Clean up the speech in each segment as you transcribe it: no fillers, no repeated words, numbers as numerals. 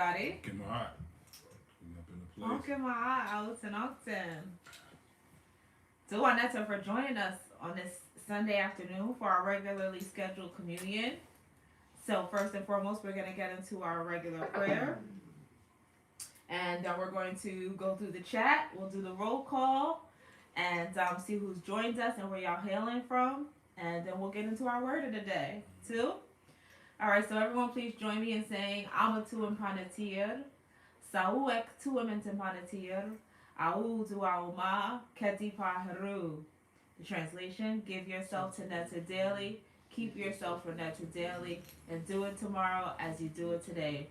everybody. Kemmunion. We up in the place. Okay, my Alton. So, Anetta, for joining us on this Sunday afternoon for our regularly scheduled communion. So, first and foremost, we're going to get into our regular prayer. And we're going to go through the chat. We'll do the roll call and see who's joined us and where y'all hailing from. And then we'll get into our word of the day, too. All right, so everyone please join me in saying, Amatu impanatir, Sauek tuam impanatir, Audu auma, Ketipa heru. The translation, give yourself to Netta daily, keep yourself for Netta daily, and do it tomorrow as you do it today.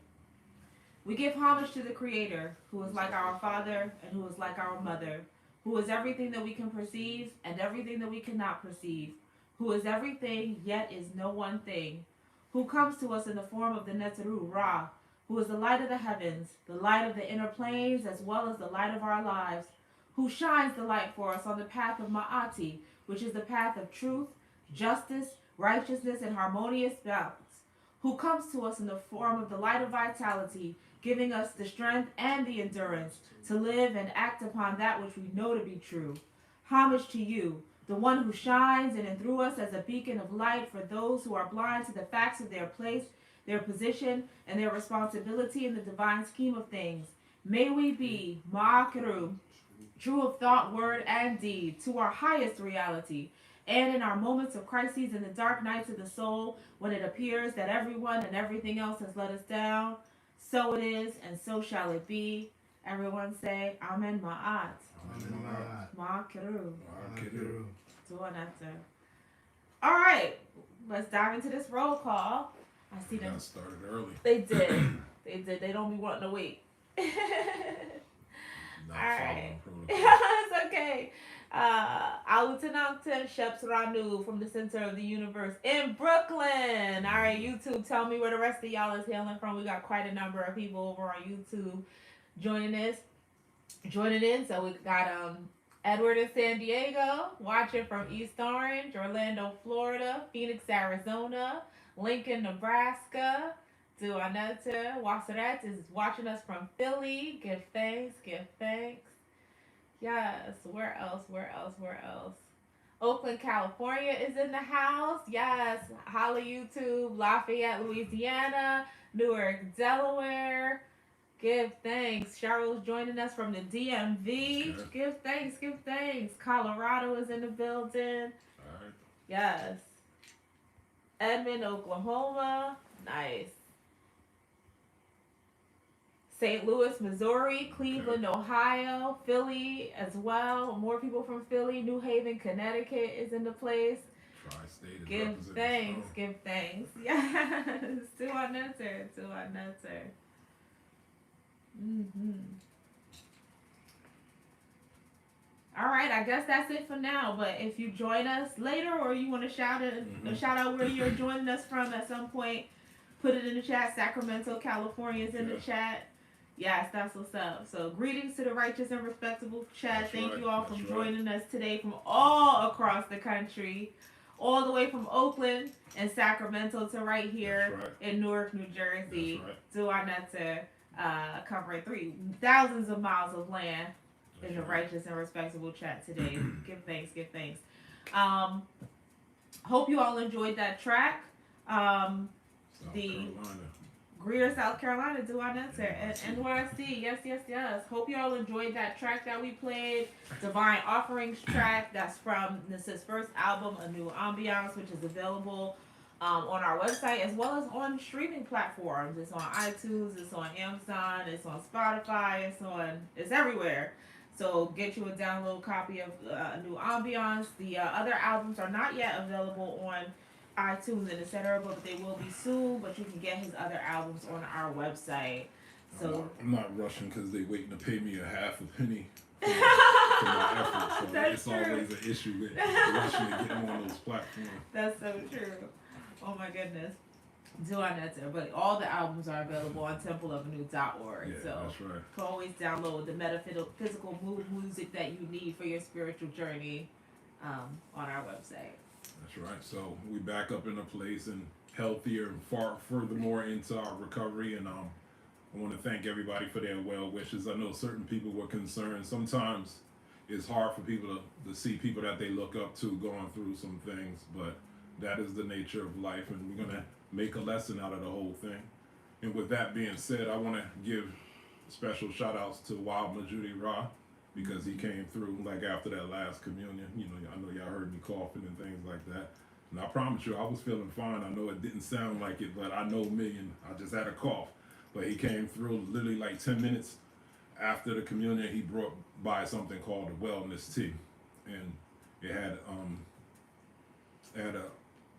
We give homage to the Creator, who is like our Father and who is like our Mother, who is everything that we can perceive and everything that we cannot perceive, who is everything yet is no one thing, who comes to us in the form of the Netzeru Ra, who is the light of the heavens, the light of the inner planes, as well as the light of our lives, who shines the light for us on the path of Ma'ati, which is the path of truth, justice, righteousness, and harmonious balance, who comes to us in the form of the light of vitality, giving us the strength and the endurance to live and act upon that which we know to be true. Homage to you, the one who shines in and through us as a beacon of light for those who are blind to the facts of their place, their position, and their responsibility in the divine scheme of things. May we be ma'akaru, true of thought, word, and deed, to our highest reality, and in our moments of crises in the dark nights of the soul, when it appears that everyone and everything else has let us down, so it is, and so shall it be. Everyone say, Amen ma'at. Ma'akaru. All right, let's dive into this roll call. I see them. Got started early. They did. They don't be wanting to wait. Not All right. following protocol. It's okay. Alutanakta Sheps Ranu from the center of the universe in Brooklyn. All right, YouTube, tell me where the rest of y'all is hailing from. We got quite a number of people over on YouTube joining in. So we got Edward in San Diego, watching from East Orange, Orlando, Florida, Phoenix, Arizona, Lincoln, Nebraska. Duaneta Waseret is watching us from Philly. Give thanks. Yes, where else? Oakland, California is in the house. Yes, holla YouTube. Lafayette, Louisiana. Newark, Delaware. Give thanks. Cheryl's joining us from the DMV. Okay. Give thanks. Colorado is in the building. All right. Yes. Edmond, Oklahoma. Nice. St. Louis, Missouri, Cleveland, Ohio, Philly as well. More people from Philly. New Haven, Connecticut is in the place. Tri-state is Give represented thanks. Yes. To our nutter. All right, I guess that's it for now. But if you join us later, or you want to shout out where you're joining us from at some point, put it in the chat. Sacramento, California is in the chat. Yes, that's what's up. So greetings to the righteous and respectable chat. That's Thank right. you all for That's joining us today from all across the country, all the way from Oakland and Sacramento to right here in Newark, New Jersey. That's To Anetta, covering thousands of miles of land in the right. righteous and respectable chat today. Give thanks. Hope you all enjoyed that track. South The Carolina. Greer, South Carolina, do I not say? And NYC, yes. Hope you all enjoyed that track that we played. Divine Offerings track. That's from his first album, A New Ambiance, which is available on our website as well as on streaming platforms. It's on iTunes, it's on Amazon, it's on Spotify, it's everywhere. So get you a download copy of A New Ambiance. The other albums are not yet available on iTunes and etc., but they will be soon. But you can get his other albums on our website. So I'm not rushing because they waiting to pay me a half a penny for my efforts. So it's always an issue with rushing to get them on those platforms. That's so true. Oh my goodness. Duaneta, but all the albums are available on templeofanu.org. Yeah, so that's right. You can always download the metaphysical music that you need for your spiritual journey on our website. That's right. So we back up in a place and healthier and furthermore into our recovery, and I want to thank everybody for their well wishes. I know certain people were concerned. Sometimes it's hard for people to see people that they look up to going through some things, but that is the nature of life, and we're going to make a lesson out of the whole thing. And with that being said, I want to give special shout outs to Wild Majudi Ra because he came through like after that last communion. You know, I know y'all heard me coughing and things like that. And I promise you, I was feeling fine. I know it didn't sound like it, but I know me, and I just had a cough. But he came through literally like 10 minutes after the communion. He brought by something called a wellness tea, and it had a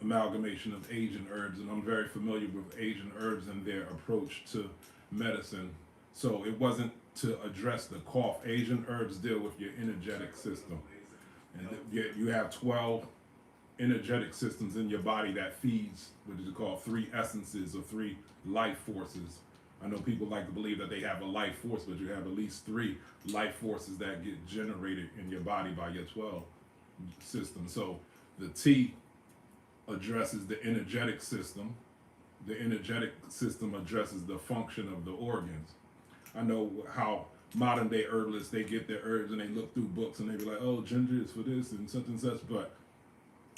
amalgamation of Asian herbs, and I'm very familiar with Asian herbs and their approach to medicine. So it wasn't to address the cough. Asian herbs deal with your energetic system, and you have 12 energetic systems in your body that feeds what is called 3 essences or 3 life forces. I know people like to believe that they have a life force, but you have at least 3 life forces that get generated in your body by your 12 systems. So the tea addresses the energetic system. The energetic system addresses the function of the organs. I know how modern day herbalists, they get their herbs and they look through books and they be like, oh, ginger is for this and such, but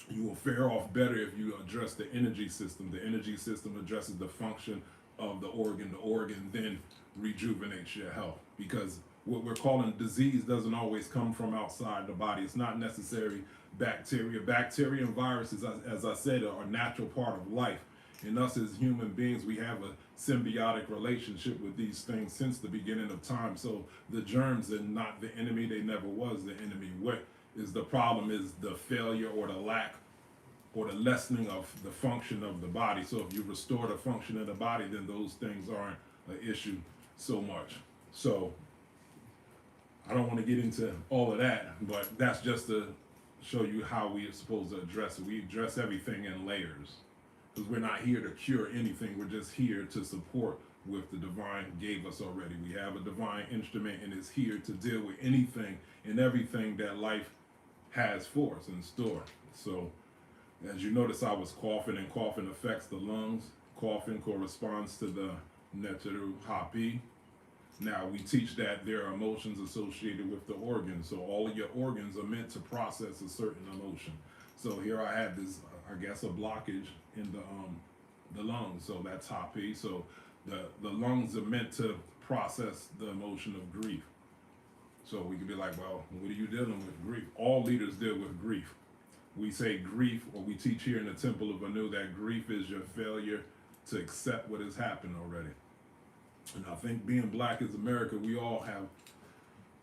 you will fare off better if you address the energy system. The energy system addresses the function of the organ. The organ then rejuvenates your health, because what we're calling disease doesn't always come from outside the body. It's not necessarily bacteria. Bacteria and viruses, as I said, are a natural part of life. And us as human beings, we have a symbiotic relationship with these things since the beginning of time. So the germs are not the enemy. They never was the enemy. What is the problem is the failure or the lack or the lessening of the function of the body. So if you restore the function of the body, then those things aren't an issue so much. So I don't want to get into all of that, but that's just to show you how we are supposed to address it. We address everything in layers, because we're not here to cure anything. We're just here to support what the divine gave us already. We have a divine instrument, and it's here to deal with anything and everything that life has for us in store. So as you notice, I was coughing, and coughing affects the lungs. Coughing corresponds to the Neteru Hapi. Now, we teach that there are emotions associated with the organs. So all of your organs are meant to process a certain emotion. So here I had this, I guess, a blockage in the lungs. So that's Hapi. So the lungs are meant to process the emotion of grief. So we could be like, well, what are you dealing with? Grief. All leaders deal with grief. We say grief, or we teach here in the Temple of Anu that grief is your failure to accept what has happened already. And I think being black as America, we all have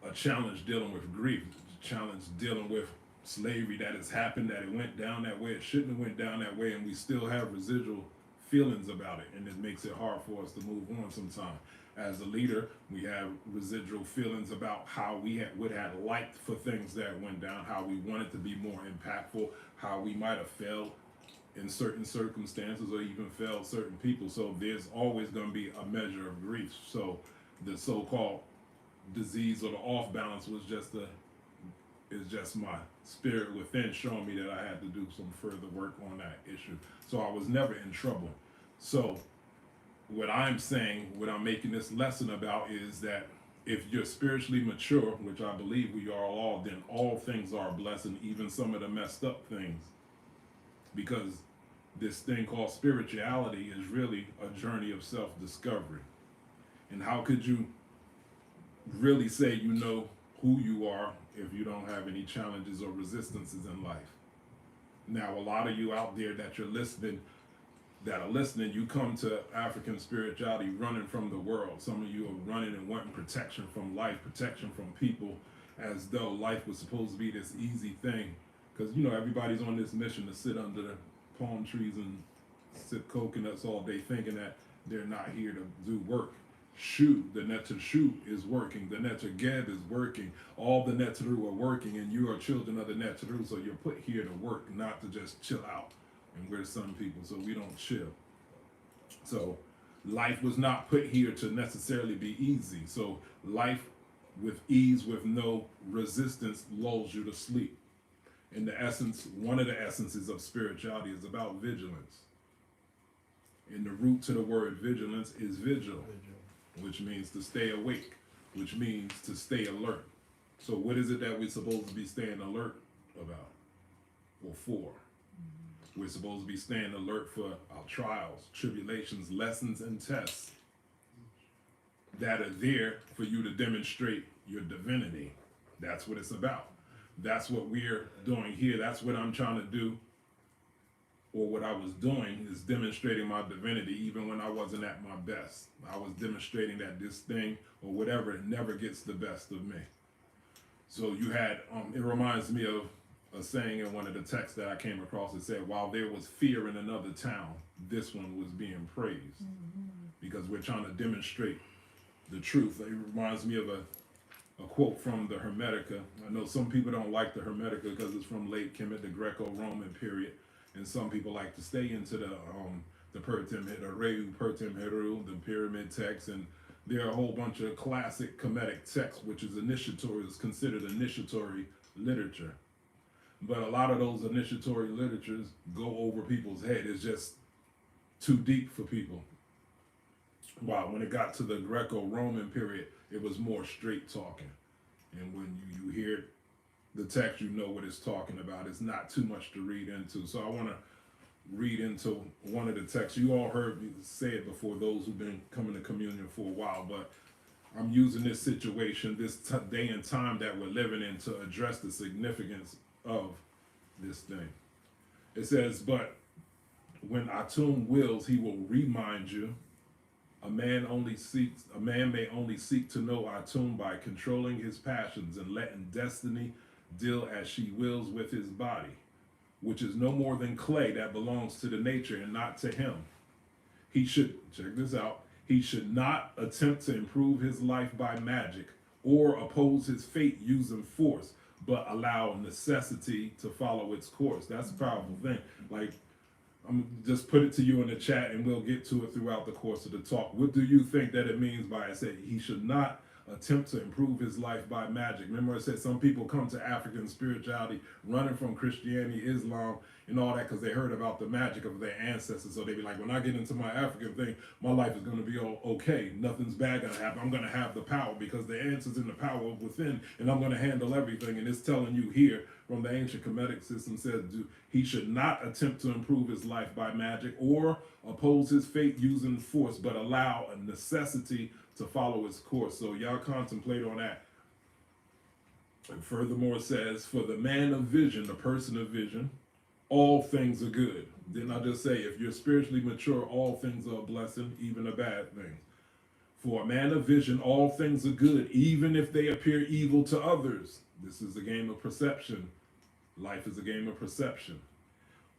a challenge dealing with grief, a challenge dealing with slavery that has happened, that it went down that way, it shouldn't have went down that way, and we still have residual feelings about it, and it makes it hard for us to move on sometimes. As a leader, we have residual feelings about how we would have liked for things that went down, how we wanted to be more impactful, how we might have failed in certain circumstances or even failed certain people. So there's always going to be a measure of grief. So the so-called disease or the off balance was just my spirit within showing me that I had to do some further work on that issue. So I was never in trouble. So what I'm saying, what I'm making this lesson about is that if you're spiritually mature, which I believe we are all, then all things are a blessing, even some of the messed up things. Because this thing called spirituality is really a journey of self-discovery. And how could you really say you know who you are if you don't have any challenges or resistances in life? Now, a lot of you out there that are listening, you come to African spirituality running from the world. Some of you are running and wanting protection from life, protection from people, as though life was supposed to be this easy thing. Because, you know, everybody's on this mission to sit under the palm trees and sip coconuts all day, thinking that they're not here to do work. Shu, the Neter Shu is working. The Neter Geb is working. All the Neteru are working, and you are children of the Neteru, so you're put here to work, not to just chill out. And we're some people, so we don't chill. So life was not put here to necessarily be easy. So life with ease, with no resistance, lulls you to sleep. In the essence, one of the essences of spirituality is about vigilance. And the root to the word vigilance is vigil. which means to stay awake, which means to stay alert. So what is it that we're supposed to be staying alert about or for? We're supposed to be staying alert for our trials, tribulations, lessons, and tests that are there for you to demonstrate your divinity. That's what it's about. That's what we're doing here. That's what I'm trying to do, or what I was doing, is demonstrating my divinity even when I wasn't at my best. I was demonstrating that this thing or whatever, it never gets the best of me. So you had, it reminds me of a saying in one of the texts that I came across. It said, while there was fear in another town, this one was being praised. Because we're trying to demonstrate the truth. It reminds me of a quote from the Hermetica. I know some people don't like the Hermetica because it's from late Kemet, the Greco-Roman period. And some people like to stay into the Pertem Reu, Pertem Heru, the pyramid texts, and there are a whole bunch of classic Kemetic texts, which is considered initiatory literature. But a lot of those initiatory literatures go over people's head. It's just too deep for people. Wow, when it got to the Greco-Roman period, it was more straight talking. And when you hear the text, you know what it's talking about. It's not too much to read into. So I want to read into one of the texts. You all heard me say it before, those who've been coming to communion for a while, but I'm using this situation, this day and time that we're living in, to address the significance of this thing. It says, but when Atum wills, he will remind you. A man may only seek to know Atum by controlling his passions and letting destiny deal as she wills with his body, which is no more than clay that belongs to the nature and not to him. He should, check this out, he should not attempt to improve his life by magic or oppose his fate using force, but allow necessity to follow its course. That's a powerful thing. Like, I'm just put it to you in the chat and we'll get to it throughout the course of the talk. What do you think that it means by it? Said he should not attempt to improve his life by magic. Remember, I said some people come to African spirituality running from Christianity, Islam, and all that because they heard about the magic of their ancestors. So they be like, when I get into my African thing, my life is going to be all okay. Nothing's bad going to happen. I'm going to have the power because the answer's in the power within, and I'm going to handle everything. And it's telling you here from the ancient Kemetic system says he should not attempt to improve his life by magic or oppose his fate using force, but allow a necessity to follow its course. So y'all contemplate on that. And furthermore, it says, for the man of vision, the person of vision, all things are good. Didn't I just say, if you're spiritually mature, all things are a blessing, even the bad things. For a man of vision, all things are good, even if they appear evil to others. This is a game of perception. Life is a game of perception.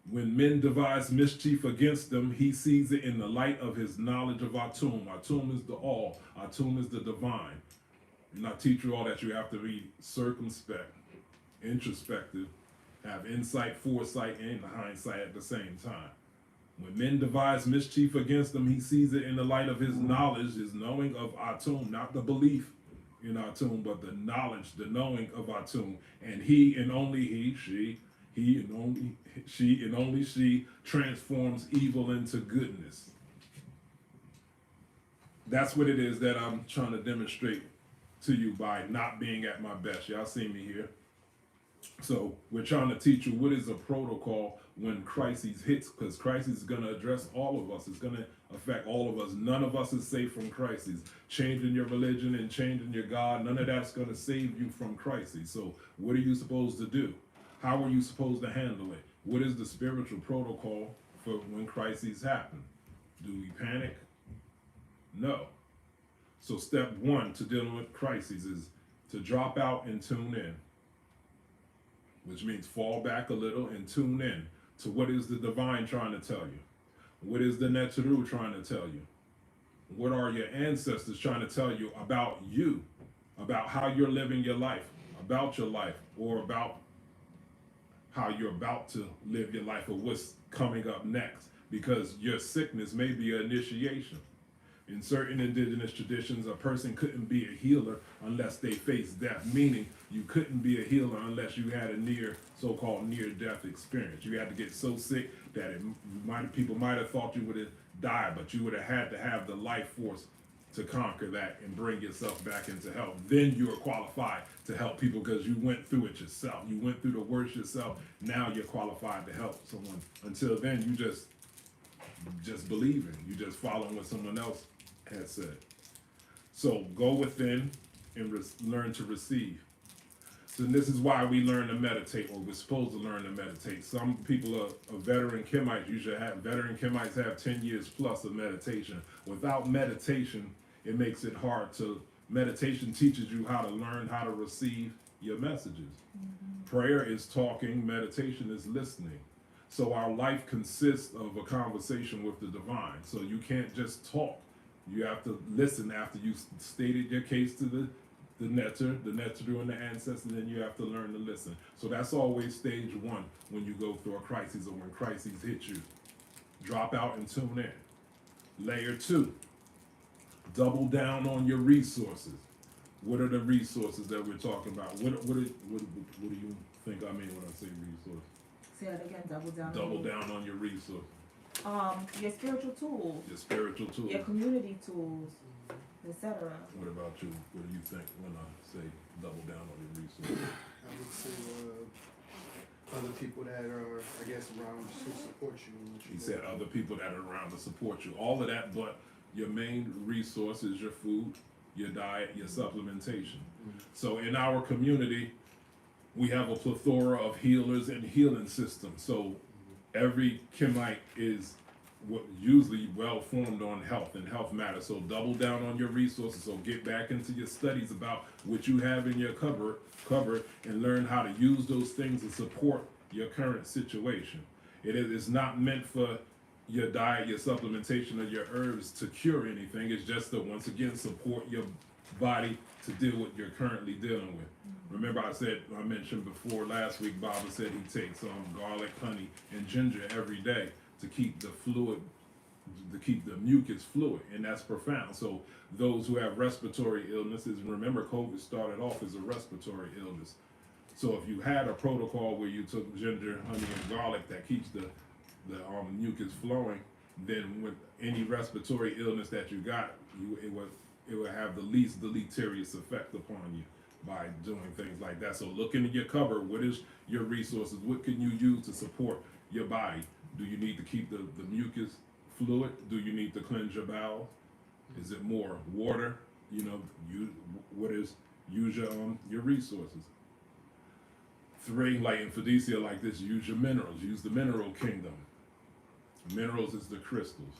When men devise mischief against them, he sees it in the light of his knowledge of Atum. Atum is the all. Atum is the divine. And I teach you all that you have to be circumspect, introspective, have insight, foresight, and hindsight at the same time. When men devise mischief against them, he sees it in the light of his knowledge, his knowing of Atum, not the belief in Atum, but the knowledge, the knowing of Atum. And he and only he and only she transforms evil into goodness. That's what it is that I'm trying to demonstrate to you by not being at my best. Y'all see me here. So we're trying to teach you what is a protocol when crises hits, because crisis is going to address all of us. It's going to affect all of us. None of us is safe from crises. Changing your religion and changing your God, none of that's going to save you from crises. So what are you supposed to do? How are you supposed to handle it? What is the spiritual protocol for when crises happen? Do we panic? No. So step one to dealing with crises is to drop out and tune in, which means fall back a little and tune in to what is the divine trying to tell you. What is the Neteru trying to tell you? What are your ancestors trying to tell you about you, about how you're living your life, about your life, or about how you're about to live your life or what's coming up next? Because your sickness may be an initiation. In certain indigenous traditions, a person couldn't be a healer unless they faced death, meaning you couldn't be a healer unless you had a so-called near-death experience. You had to get so sick that people might have thought you would have died, but you would have had to have the life force to conquer that and bring yourself back into health. Then you are qualified to help people because you went through it yourself. You went through the worst yourself. Now you're qualified to help someone. Until then, you just believing. You just following what someone else has said. So go within and learn to receive. So this is why we learn to meditate, or we're supposed to learn to meditate. Some people are veteran Kemites. You should have veteran Kemites have 10 years plus of meditation. Without meditation, it makes it hard to. Meditation teaches you how to learn how to receive your messages. Prayer is talking, meditation is listening. So our life consists of a conversation with the divine. So you can't just talk. You have to listen after you stated your case to the netter and the ancestor, then you have to learn to listen. So that's always stage one when you go through a crisis or when crises hit you. Drop out and tune in. Layer two, double down on your resources. What are the resources that we're talking about? What do you think I mean when I say resource? Say that again, double down. Double down on your resource. Your spiritual tools. Your spiritual tools. Your community tools, etc. What about you? What do you think when I say double down on your resources? I would say other people that are, I guess, around to support you. He said other people that are around to support you. All of that, but your main resource is your food, your diet, your supplementation. So in our community, we have a plethora of healers and healing systems. So every Kemite is usually well formed on health, and health matters. So double down on your resources. So get back into your studies about what you have in your cupboard, and learn how to use those things to support your current situation. It is not meant for your diet, your supplementation, or your herbs to cure anything. It's just to once again support your body to deal with what you're currently dealing with. Remember I mentioned before last week, Baba said he takes garlic, honey, and ginger every day to keep the mucus fluid, and that's profound. So those who have respiratory illnesses, remember COVID started off as a respiratory illness. So if you had a protocol where you took ginger, honey, and garlic that keeps the mucus flowing, then with any respiratory illness that you got, it would have the least deleterious effect upon you by doing things like that. So look into your cupboard. What is your resources? What can you use to support your body? Do you need to keep the mucus fluid? Do you need to cleanse your bowels? Is it more water? Use your resources. 3, like in Fiducia like this, use your minerals. Use the mineral kingdom. Minerals is the crystals.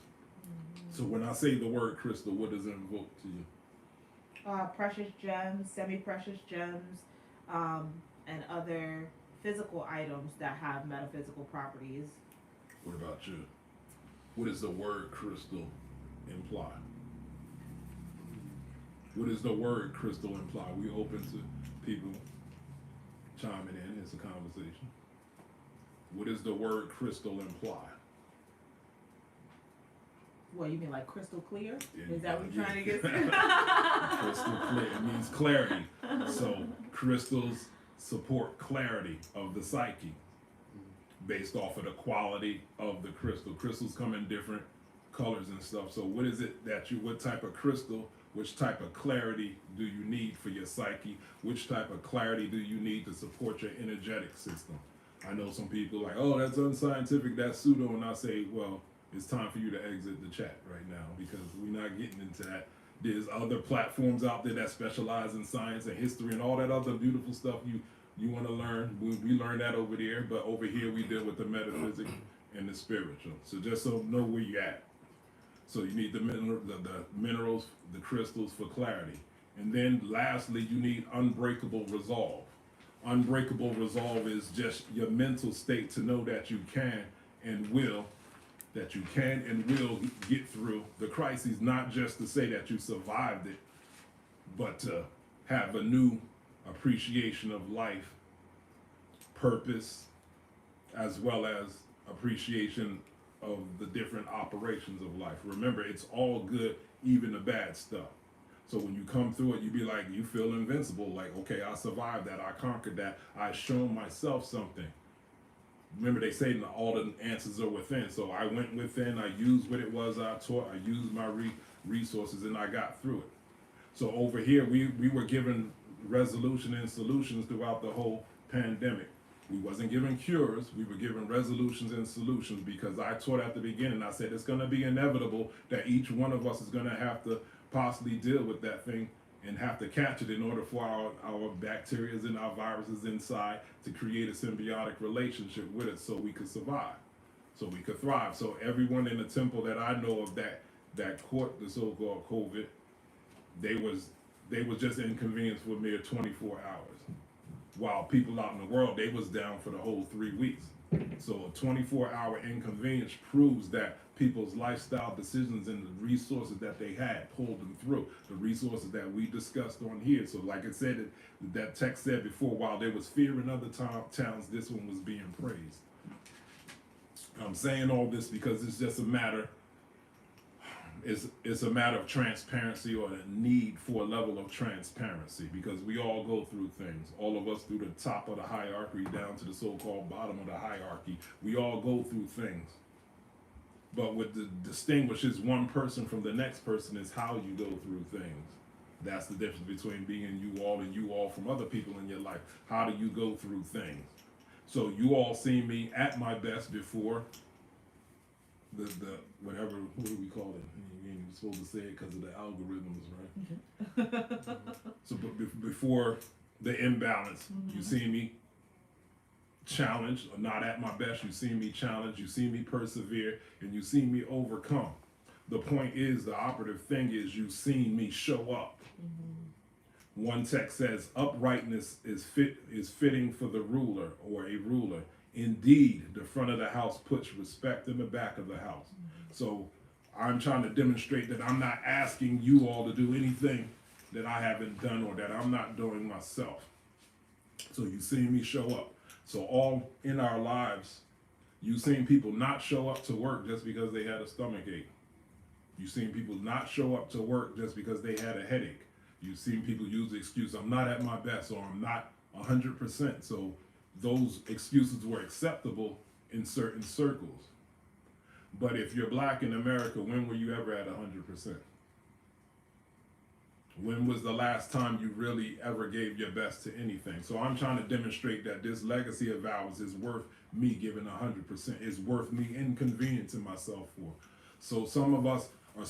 So when I say the word crystal, what does it invoke to you? Precious gems, semi-precious gems, and other physical items that have metaphysical properties. What about you? What does the word crystal imply? What does the word crystal imply? We open to people chiming in. It's a conversation. What does the word crystal imply? What, you mean like crystal clear? Yeah, Is that what you're trying to get? Crystal clear. It means clarity. So crystals support clarity of the psyche based off of the quality of the crystal. Crystals come in different colors and stuff. So what is it what type of crystal, which type of clarity do you need for your psyche? Which type of clarity do you need to support your energetic system? I know some people like, oh, that's unscientific, that's pseudo, and I say, well, it's time for you to exit the chat right now because we're not getting into that. There's other platforms out there that specialize in science and history and all that other beautiful stuff you want to learn. We learn that over there, but over here we deal with the metaphysics and the spiritual. So just so know where you're at. So you need the minerals, the crystals for clarity. And then lastly, you need unbreakable resolve. Unbreakable resolve is just your mental state to know that you can and will get through the crises, not just to say that you survived it, but to have a new appreciation of life, purpose, as well as appreciation of the different operations of life. Remember, it's all good, even the bad stuff. So when you come through it, you be like, you feel invincible, like, okay, I survived that, I conquered that, I shown myself something. Remember, they say all the answers are within. So I went within, I used what it was I taught, I used resources, and I got through it. So over here, we were given resolution and solutions throughout the whole pandemic. We wasn't given cures, we were given resolutions and solutions, because I taught at the beginning, I said it's gonna be inevitable that each one of us is gonna have to possibly deal with that thing and have to catch it in order for our bacteria and our viruses inside to create a symbiotic relationship with it so we could survive, so we could thrive. So everyone in the temple that I know of that caught the so-called COVID, they was just inconvenienced for a mere 24 hours. While people out in the world, they was down for the whole 3 weeks. So a 24-hour inconvenience proves that people's lifestyle decisions and the resources that they had pulled them through. The resources that we discussed on here. So like I said, that text said before, while there was fear in other towns, this one was being praised. I'm saying all this because it's just a matter, it's a matter of transparency, or the need for a level of transparency, because we all go through things. All of us, through the top of the hierarchy down to the so-called bottom of the hierarchy, we all go through things. But what distinguishes one person from the next person is how you go through things. That's the difference between being you all and you all from other people in your life. How do you go through things? So you all seen me at my best before the whatever, what do we call it? You ain't supposed to say it because of the algorithms, right? So before the imbalance, you see me challenged, or not at my best. You see me challenge, you see me persevere, and you see me overcome. The point is, the operative thing is, you seen me show up. One text says, uprightness is fitting for the ruler, or a ruler. Indeed, the front of the house puts respect in the back of the house. So I'm trying to demonstrate that I'm not asking you all to do anything that I haven't done or that I'm not doing myself. So you seen me show up. So all in our lives, you've seen people not show up to work just because they had a stomach ache. You've seen people not show up to work just because they had a headache. You've seen people use the excuse, I'm not at my best, or I'm not 100%. So those excuses were acceptable in certain circles. But if you're black in America, when were you ever at 100%? When was the last time you really ever gave your best to anything? So I'm trying to demonstrate that this legacy of ours is worth me giving 100%. It's worth me inconveniencing myself for. So some of us are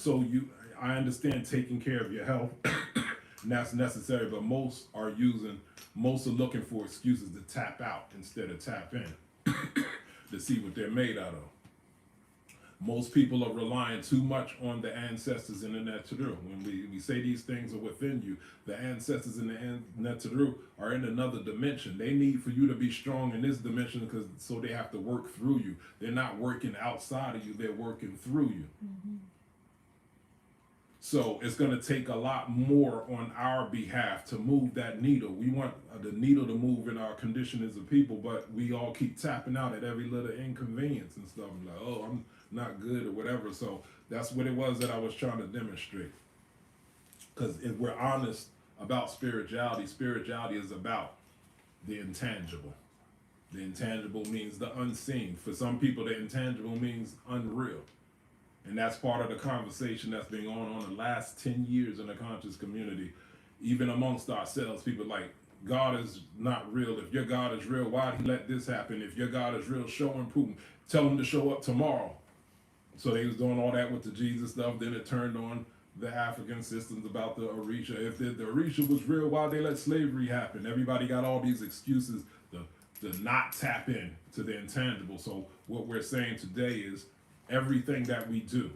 I understand taking care of your health, and that's necessary, but most are looking for excuses to tap out instead of tap in to see what they're made out of. Most people are relying too much on the ancestors in the Netru. When we say these things are within you, the ancestors in the Netru are in another dimension. They need for you to be strong in this dimension, so they have to work through you. They're not working outside of you, they're working through you. So it's going to take a lot more on our behalf to move that needle. We want the needle to move in our condition as a people, but we all keep tapping out at every little inconvenience and stuff. Like, oh, I'm not good or whatever. So that's what it was that I was trying to demonstrate. Because if we're honest about spirituality, spirituality is about the intangible. The intangible means the unseen. For some people, the intangible means unreal. And that's part of the conversation that's been going on the last 10 years in the conscious community. Even amongst ourselves, people like, God is not real. If your God is real, why did he let this happen? If your God is real, show him proof. Tell him to show up tomorrow. So they was doing all that with the Jesus stuff. Then it turned on the African systems about the Orisha. If the Orisha was real, why they let slavery happen? Everybody got all these excuses to not tap in to the intangible. So what we're saying today is, everything that we do,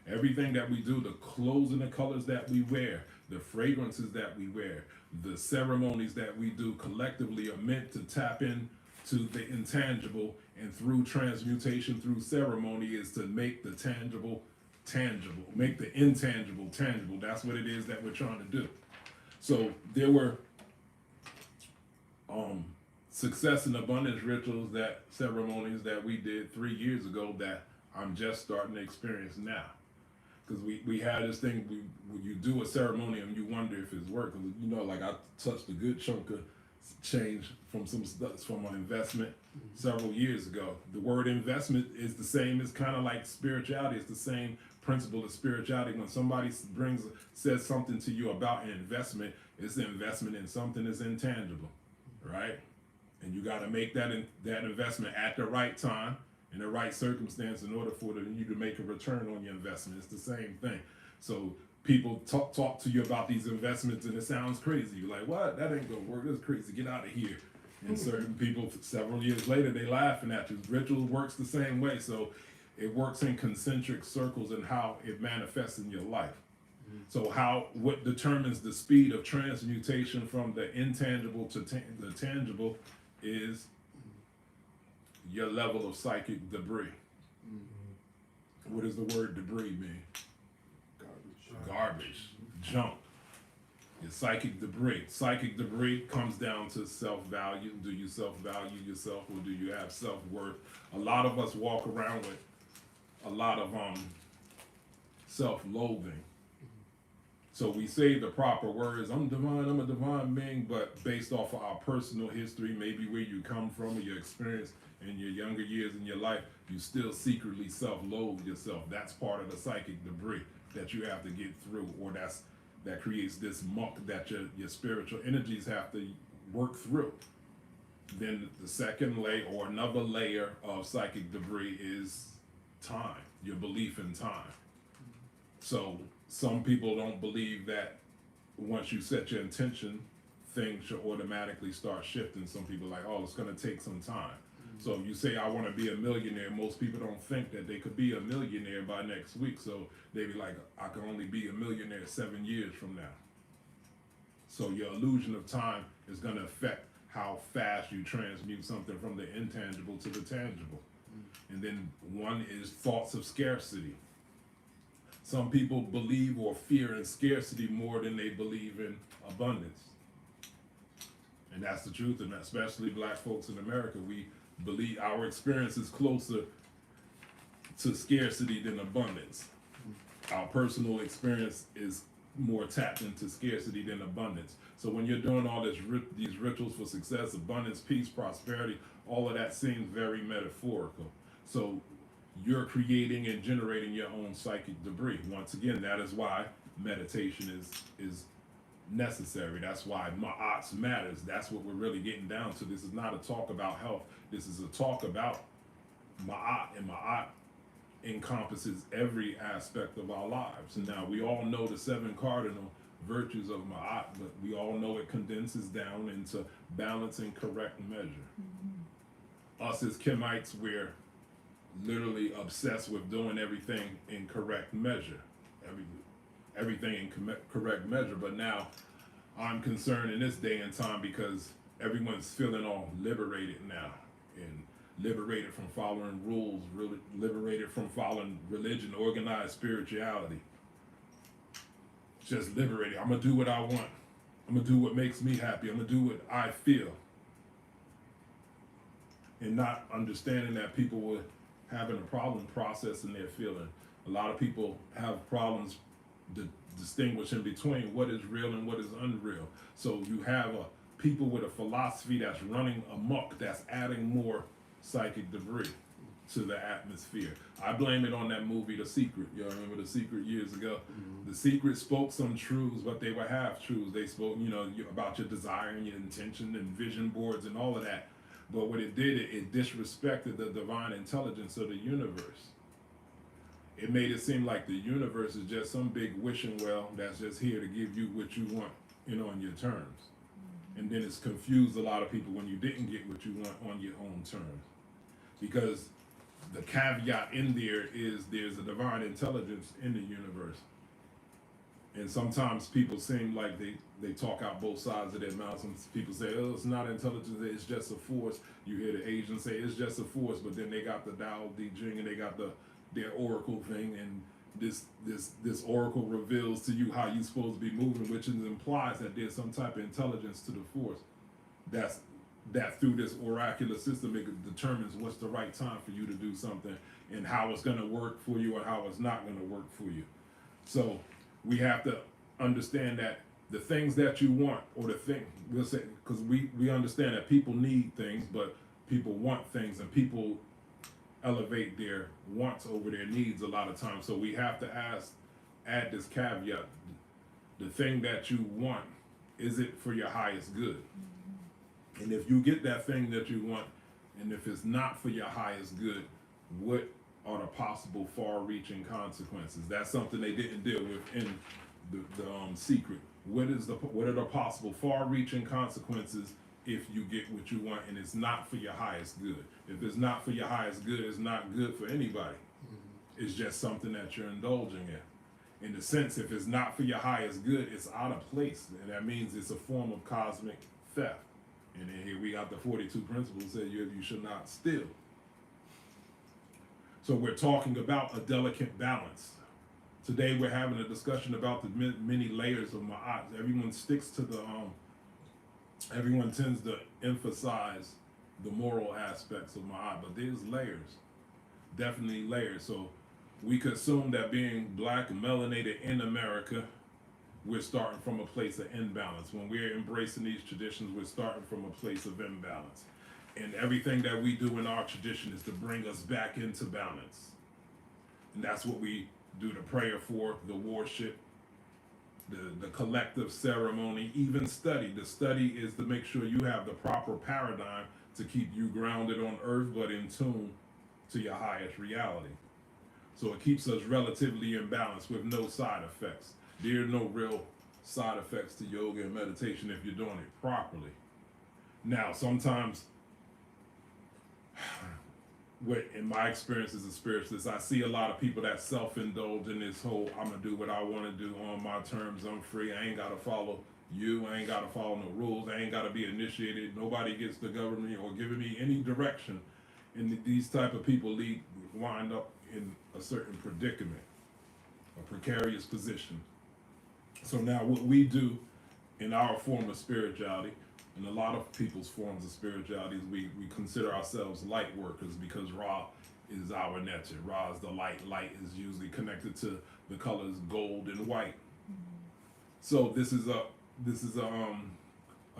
the clothes and the colors that we wear, the fragrances that we wear, the ceremonies that we do collectively are meant to tap in to the intangible, and through transmutation, through ceremony, is to make the tangible tangible, make the intangible tangible. That's what it is that we're trying to do. So there were success and abundance rituals, that ceremonies that we did 3 years ago that I'm just starting to experience now. Because we had this thing, when you do a ceremony and you wonder if it's working. You know, like I touched a good chunk of change from some stuff from an investment several years ago. The word investment is the same as kind of like spirituality. It's the same principle of spirituality. When somebody says something to you about an investment, it's an investment in something that's intangible, right? And you got to make that investment at the right time, in the right circumstance, in order for you to make a return on your investment. It's the same thing. So people talk to you about these investments, and it sounds crazy. You're like, what? That ain't gonna work. That's crazy. Get out of here. And certain people, several years later, they laughing at you. Ritual works the same way. So it works in concentric circles and how it manifests in your life. So what determines the speed of transmutation from the intangible to the tangible is your level of psychic debris. What does the word debris mean? Garbage, junk. Your psychic debris. Psychic debris comes down to self-value. Do you self-value yourself, or do you have self-worth? A lot of us walk around with a lot of self-loathing. So we say the proper words, I'm divine, I'm a divine being, but based off of our personal history, maybe where you come from or your experience in your younger years in your life, you still secretly self-loathe yourself. That's part of the psychic debris that you have to get through, or that creates this muck that your spiritual energies have to work through. Then the second layer, or another layer of psychic debris, is time, your belief in time. So some people don't believe that once you set your intention, things should automatically start shifting. Some people are like, oh, it's going to take some time. So if you say, I want to be a millionaire, most people don't think that they could be a millionaire by next week. So they be like, I can only be a millionaire 7 years from now. So your illusion of time is going to affect how fast you transmute something from the intangible to the tangible. And then one is thoughts of scarcity. Some people believe or fear in scarcity more than they believe in abundance. And that's the truth, and especially black folks in America, we believe our experience is closer to scarcity than abundance. Our personal experience is more tapped into scarcity than abundance. So when you're doing all these rituals for success, abundance, peace, prosperity, all of that seems very metaphorical. So you're creating and generating your own psychic debris. Once again, that is why meditation is necessary. That's why ma'at matters. That's what we're really getting down to. This is not a talk about health. This is a talk about ma'at, and ma'at encompasses every aspect of our lives. And now we all know the 7 cardinal virtues of ma'at, but we all know it condenses down into balance and correct measure. Us as Kemites, we're literally obsessed with doing everything in correct measure, everything in correct measure. But now I'm concerned in this day and time because everyone's feeling all liberated now, and liberated from following rules, really liberated from following religion, organized spirituality. Just liberated. I'm gonna do what I want. I'm gonna do what makes me happy. I'm gonna do what I feel. And not understanding that people were having a problem processing their feeling. A lot of people have problems distinguishing between what is real and what is unreal. So you have people with a philosophy that's running amok, that's adding more psychic debris to the atmosphere. I blame it on that movie, The Secret. You remember The Secret years ago? The Secret spoke some truths, but they were half truths. They spoke, about your desire and your intention and vision boards and all of that. But what it did, it disrespected the divine intelligence of the universe. It made it seem like the universe is just some big wishing well that's just here to give you what you want, on your terms. And then it's confused a lot of people when you didn't get what you want on your own terms. Because the caveat in there is there's a divine intelligence in the universe. And sometimes people seem like they talk out both sides of their mouths. Some people say, oh, it's not intelligence, it's just a force. You hear the Asians say it's just a force, but then they got the Tao Te Ching and they got their oracle thing, and this oracle reveals to you how you're supposed to be moving, which implies that there's some type of intelligence to the force. That through this oracular system, it determines what's the right time for you to do something and how it's going to work for you or how it's not going to work for you. So we have to understand that the things that you want, or the thing, we'll say, because we understand that people need things, but people want things, and people elevate their wants over their needs a lot of times. So we have to add this caveat: the thing that you want, is it for your highest good? And if you get that thing that you want, and if it's not for your highest good, what are the possible far-reaching consequences? That's something they didn't deal with in the secret. What are the possible far-reaching consequences if you get what you want and it's not for your highest good? If it's not for your highest good, it's not good for anybody. It's just something that you're indulging in. In the sense, if it's not for your highest good, it's out of place, and that means it's a form of cosmic theft. And then here we got the 42 principles that you should not steal. So we're talking about a delicate balance. Today we're having a discussion about the many layers of ma'at. Everyone sticks to everyone tends to emphasize the moral aspects of ma'at, but there's layers, definitely layers. So we could assume that being black and melanated in America, we're starting from a place of imbalance. When we're embracing these traditions, we're starting from a place of imbalance. And everything that we do in our tradition is to bring us back into balance. And that's what we do the prayer for, the worship, the collective ceremony, even study. The study is to make sure you have the proper paradigm to keep you grounded on earth, but in tune to your highest reality. So it keeps us relatively in balance with no side effects. There are no real side effects to yoga and meditation if you're doing it properly. Now, sometimes, in my experience as a spiritualist, I see a lot of people that self-indulge in this whole, I'm going to do what I want to do on my terms, I'm free, I ain't got to follow you, I ain't got to follow no rules, I ain't got to be initiated, nobody gets to govern me or giving me any direction. And these type of people wind up in a certain predicament, a precarious position. So now what we do in our form of spirituality, and a lot of people's forms of spirituality, is we consider ourselves light workers, because Ra is our nature. Ra is the light. Light is usually connected to the colors gold and white. So this is a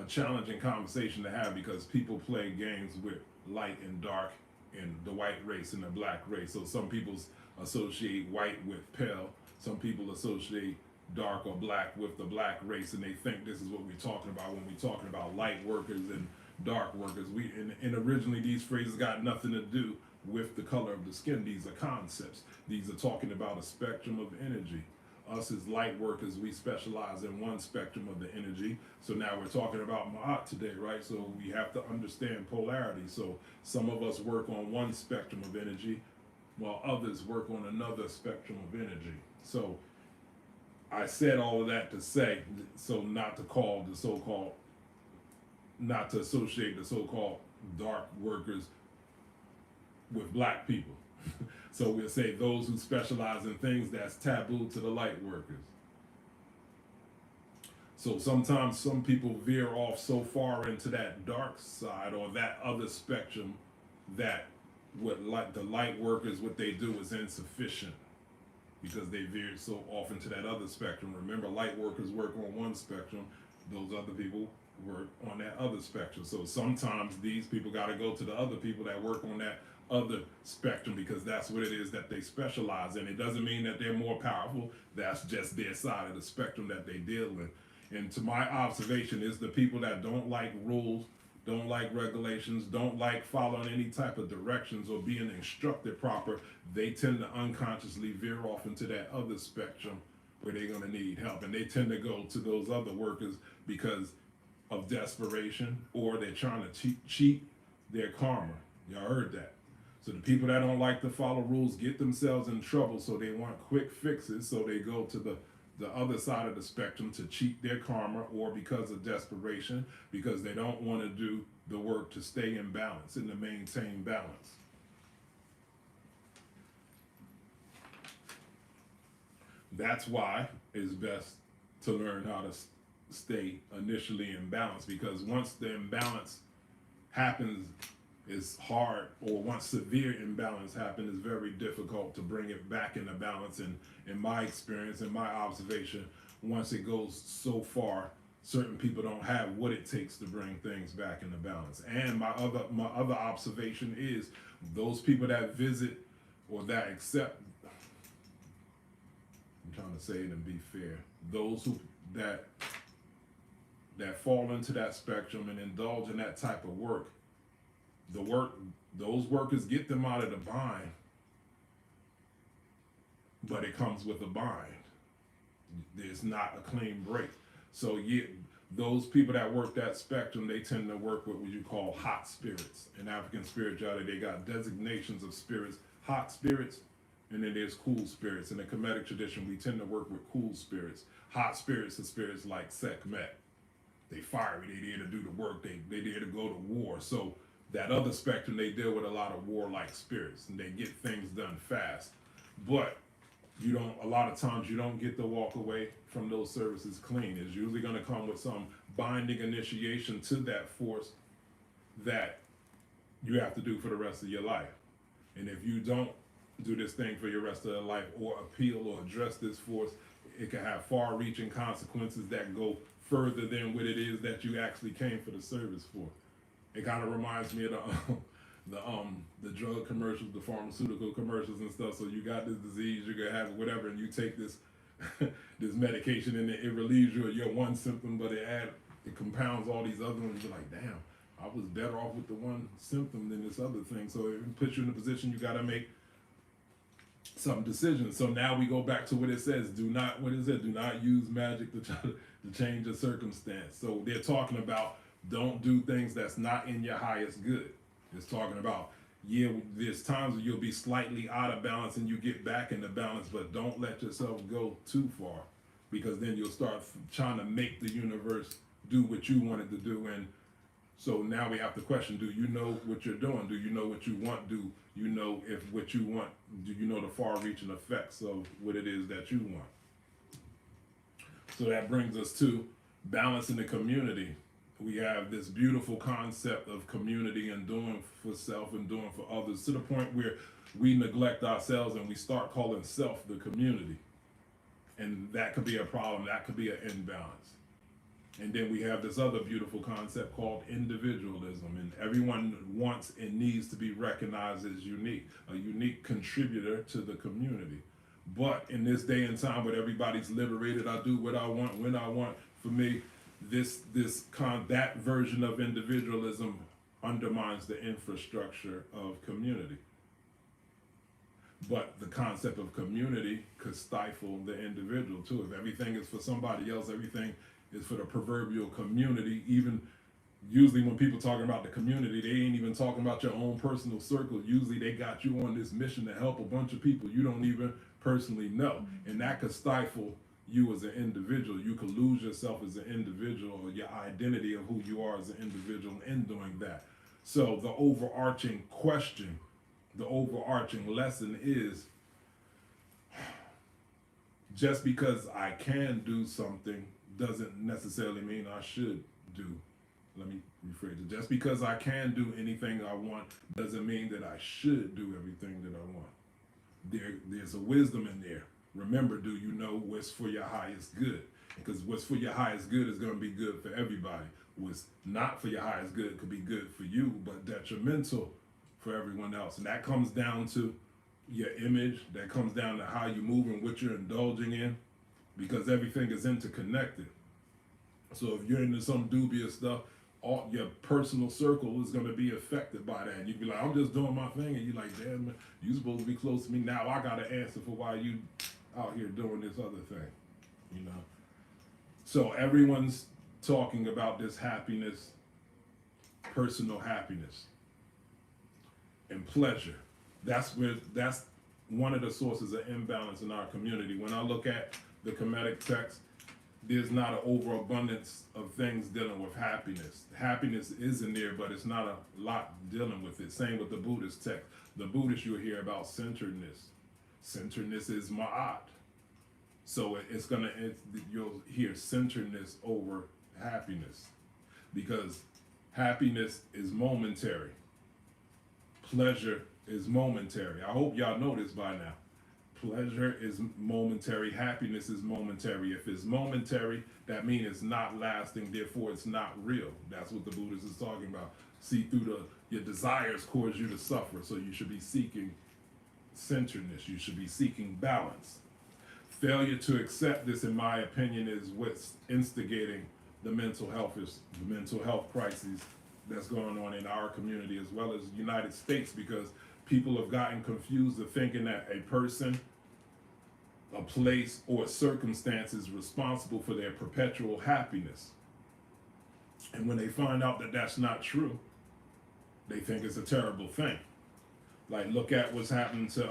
challenging conversation to have, because people play games with light and dark, and the white race and the black race. So some people associate white with pale. Some people associate dark or black with the black race, and they think this is what we're talking about when we're talking about light workers and dark workers. And originally these phrases got nothing to do with the color of the skin. These are concepts. These are talking about a spectrum of energy. Us as light workers, we specialize in one spectrum of the energy. So now we're talking about Ma'at today, right? So we have to understand polarity. So some of us work on one spectrum of energy, while others work on another spectrum of energy. So I said all of that to say, so not to associate the so-called dark workers with black people. So we'll say those who specialize in things that's taboo to the light workers. So sometimes some people veer off so far into that dark side or that other spectrum that the light workers, what they do is insufficient, because they veered so off into that other spectrum. Remember, light workers work on one spectrum, those other people work on that other spectrum. So sometimes these people got to go to the other people that work on that other spectrum, because that's what it is that they specialize in. It doesn't mean that they're more powerful. That's just their side of the spectrum that they deal with. And to my observation is the people that don't like rules, don't like regulations, don't like following any type of directions or being instructed proper, they tend to unconsciously veer off into that other spectrum where they're going to need help. And they tend to go to those other workers because of desperation, or they're trying to cheat their karma. Y'all heard that. So the people that don't like to follow rules get themselves in trouble, so they want quick fixes, so they go to the other side of the spectrum to cheat their karma, or because of desperation, because they don't want to do the work to stay in balance and to maintain balance. That's why it's best to learn how to stay initially in balance, because once the imbalance happens, it's hard, or once severe imbalance happens, it's very difficult to bring it back into balance. And in my experience, in my observation, once it goes so far, certain people don't have what it takes to bring things back into balance. And my other observation is those people that visit or that accept, I'm trying to say it and be fair, those who that fall into that spectrum and indulge in that type of work, those workers get them out of the bind, but it comes with a bind. There's not a clean break. So yeah, those people that work that spectrum, they tend to work with what you call hot spirits. In African spirituality, they got designations of spirits, hot spirits, and then there's cool spirits. In the Kemetic tradition, we tend to work with cool spirits. Hot spirits are spirits like Sekhmet. They fiery, they there to do the work, they there to go to war. So that other spectrum, they deal with a lot of warlike spirits, and they get things done fast. But a lot of times you don't get to walk away from those services clean. It's usually going to come with some binding initiation to that force that you have to do for the rest of your life. And if you don't do this thing for your rest of your life or appeal or address this force, it can have far-reaching consequences that go further than what it is that you actually came for the service for. It kind of reminds me of the drug commercials, the pharmaceutical commercials and stuff. So you got this disease, you're gonna have whatever, and you take this this medication and it relieves you of your one symptom, but it compounds all these other ones. You're like, damn, I was better off with the one symptom than this other thing. So it puts you in a position you gotta make some decisions. So now we go back to what it says. Do not use magic to try to change a circumstance. So they're talking about don't do things that's not in your highest good. It's talking about, yeah, there's times where you'll be slightly out of balance and you get back into balance, but don't let yourself go too far, because then you'll start trying to make the universe do what you want it to do. And so now we have to question, do you know what you're doing? Do you know what you want? Do you know if what you want, do you know the far-reaching effects of what it is that you want? So that brings us to balance in the community. We have this beautiful concept of community and doing for self and doing for others, to the point where we neglect ourselves and we start calling self the community. And that could be a problem. That could be an imbalance. And then we have this other beautiful concept called individualism. And everyone wants and needs to be recognized as unique, a unique contributor to the community. But in this day and time where everybody's liberated, I do what I want, when I want, for me, that version of individualism undermines the infrastructure of community. But the concept of community could stifle the individual too. If everything is for somebody else, everything is for the proverbial community. Even usually when people talking about the community, they ain't even talking about your own personal circle. Usually they got you on this mission to help a bunch of people you don't even personally know. And that could stifle you as an individual. You could lose yourself as an individual, or your identity of who you are as an individual in doing that. So the overarching question, the overarching lesson is, just because I can do something doesn't necessarily mean I should do. Let me rephrase it. Just because I can do anything I want doesn't mean that I should do everything that I want. There's a wisdom in there. Remember, do you know what's for your highest good? Because what's for your highest good is going to be good for everybody. What's not for your highest good could be good for you, but detrimental for everyone else. And that comes down to your image. That comes down to how you move and what you're indulging in, because everything is interconnected. So if you're into some dubious stuff, all your personal circle is going to be affected by that. And you'd be like, I'm just doing my thing. And you're like, damn, man, you supposed to be close to me. Now I got to answer for why you out here doing this other thing, you know? So everyone's talking about this happiness, personal happiness and pleasure. That's one of the sources of imbalance in our community. When I look at the Kemetic text, there's not an overabundance of things dealing with happiness. Happiness is in there, but it's not a lot dealing with it. Same with the Buddhist text. The Buddhist, you'll hear about centeredness. Centeredness is ma'at. So you'll hear centeredness over happiness, because happiness is momentary. Pleasure is momentary. I hope y'all know this by now. Pleasure is momentary, happiness is momentary. If it's momentary, that means it's not lasting, therefore it's not real. That's what the Buddhist is talking about. See, through your desires cause you to suffer, so you should be seeking centeredness, you should be seeking balance. Failure to accept this, in my opinion, is what's instigating the mental health crises that's going on in our community as well as the United States, because people have gotten confused of thinking that a person, a place, or a circumstance is responsible for their perpetual happiness. And when they find out that that's not true, they think it's a terrible thing. Like, look at what's happening to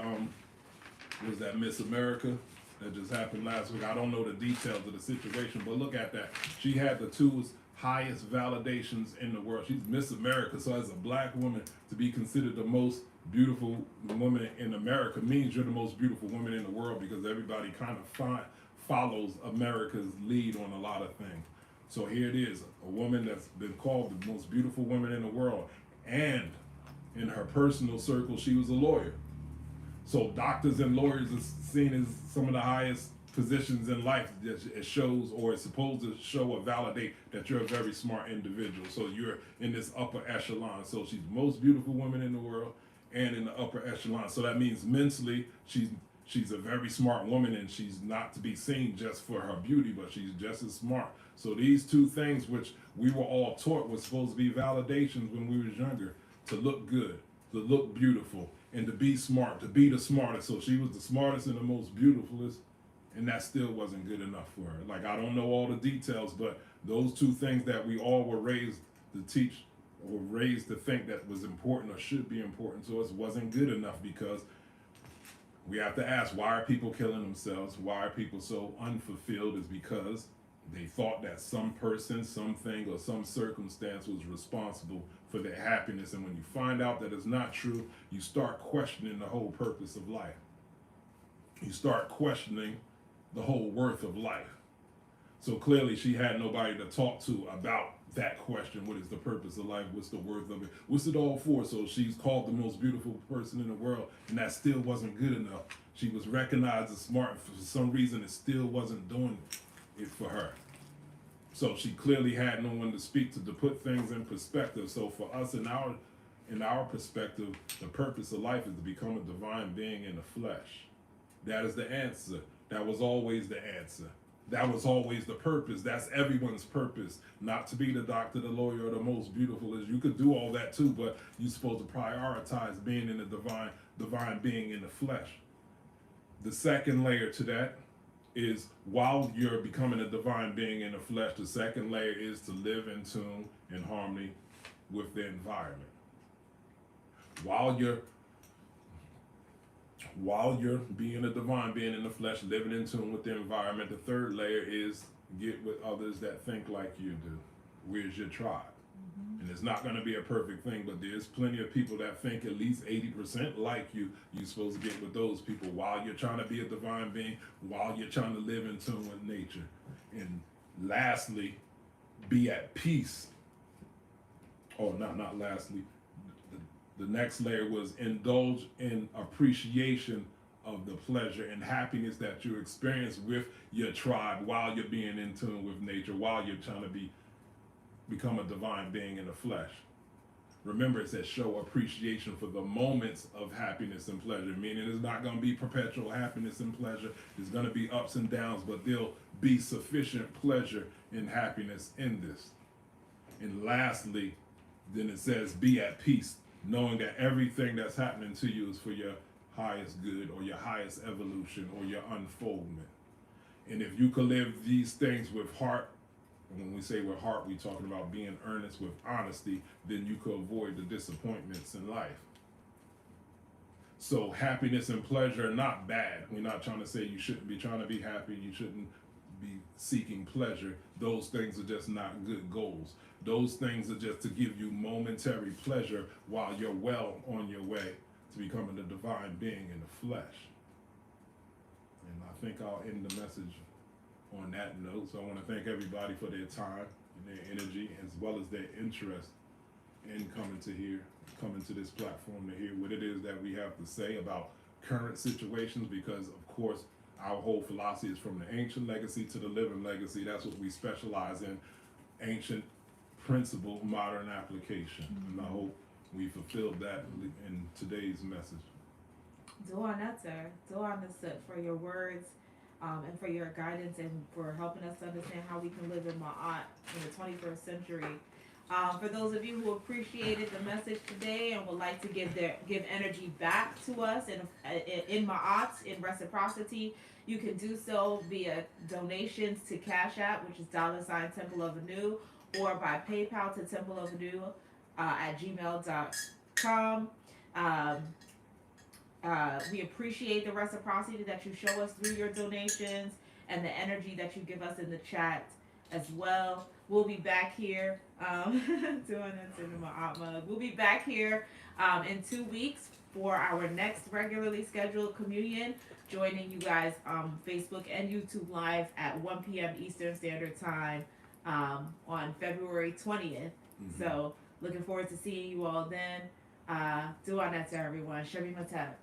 was that Miss America that just happened last week? I don't know the details of the situation, but look at that. She had the two highest validations in the world. She's Miss America, so as a black woman, to be considered the most beautiful woman in America means you're the most beautiful woman in the world, because everybody kind of follows America's lead on a lot of things. So here it is, a woman that's been called the most beautiful woman in the world, and in her personal circle, she was a lawyer. So doctors and lawyers are seen as some of the highest positions in life. It shows, or it's supposed to show or validate that you're a very smart individual. So you're in this upper echelon. So she's the most beautiful woman in the world and in the upper echelon. So that means mentally she's a very smart woman, and she's not to be seen just for her beauty, but she's just as smart. So these two things, which we were all taught was supposed to be validations when we was younger, to look good, to look beautiful, and to be smart, to be the smartest. So she was the smartest and the most beautifulest, and that still wasn't good enough for her. Like, I don't know all the details, but those two things that we all were raised to teach, or raised to think that was important or should be important to us, wasn't good enough, because we have to ask, why are people killing themselves? Why are people so unfulfilled? Is because they thought that some person, something, or some circumstance was responsible for their happiness. And when you find out that it's not true, you start questioning the whole purpose of life. You start questioning the whole worth of life. So clearly she had nobody to talk to about that question. What is the purpose of life? What's the worth of it? What's it all for? So she's called the most beautiful person in the world, and that still wasn't good enough. She was recognized as smart, and for some reason it still wasn't doing it for her. So she clearly had no one to speak to put things in perspective. So for us, in our perspective, the purpose of life is to become a divine being in the flesh. That is the answer. That was always the answer. That was always the purpose. That's everyone's purpose. Not to be the doctor, the lawyer, or the most beautiful. You could do all that too, but you're supposed to prioritize being in the divine being in the flesh. The second layer to that is, while you're becoming a divine being in the flesh, the second layer is to live in tune and harmony with the environment. While you're being a divine being in the flesh, living in tune with the environment, the third layer is get with others that think like you do. Where's your tribe? And it's not going to be a perfect thing, but there's plenty of people that think at least 80% like you. You're supposed to get with those people while you're trying to be a divine being, while you're trying to live in tune with nature. And lastly, be at peace. Oh, not lastly. The next layer was indulge in appreciation of the pleasure and happiness that you experience with your tribe while you're being in tune with nature, while you're trying to become a divine being in the flesh. Remember, it says show appreciation for the moments of happiness and pleasure, meaning it's not going to be perpetual happiness and pleasure. There's going to be ups and downs, but there'll be sufficient pleasure and happiness in this. And lastly, then it says be at peace, knowing that everything that's happening to you is for your highest good, or your highest evolution, or your unfoldment. And if you can live these things with heart, and when we say with heart, we're talking about being earnest with honesty, then you could avoid the disappointments in life. So happiness and pleasure are not bad. We're not trying to say you shouldn't be trying to be happy, you shouldn't be seeking pleasure. Those things are just not good goals. Those things are just to give you momentary pleasure while you're well on your way to becoming a divine being in the flesh. And I think I'll end the message on that note. So I want to thank everybody for their time and their energy, as well as their interest in coming to this platform to hear what it is that we have to say about current situations, because of course our whole philosophy is from the ancient legacy to the living legacy. That's what we specialize in: ancient principle, modern application. And I hope we fulfilled that in today's message. Dua Nutzer, Dua Nutzer, for your words and for your guidance and for helping us to understand how we can live in Ma'at in the 21st century. For those of you who appreciated the message today and would like to give energy back to us in Ma'at, in reciprocity, you can do so via donations to Cash App, which is $Temple of Anu, or by PayPal to Temple of Anu at gmail.com. We appreciate the reciprocity that you show us through your donations and the energy that you give us in the chat as well. We'll be back here we'll be back here in 2 weeks for our next regularly scheduled communion, joining you guys Facebook and YouTube Live at 1 p.m. Eastern Standard Time on February 20th. So looking forward to seeing you all then. Dua Neta, everyone. Shemi Matap.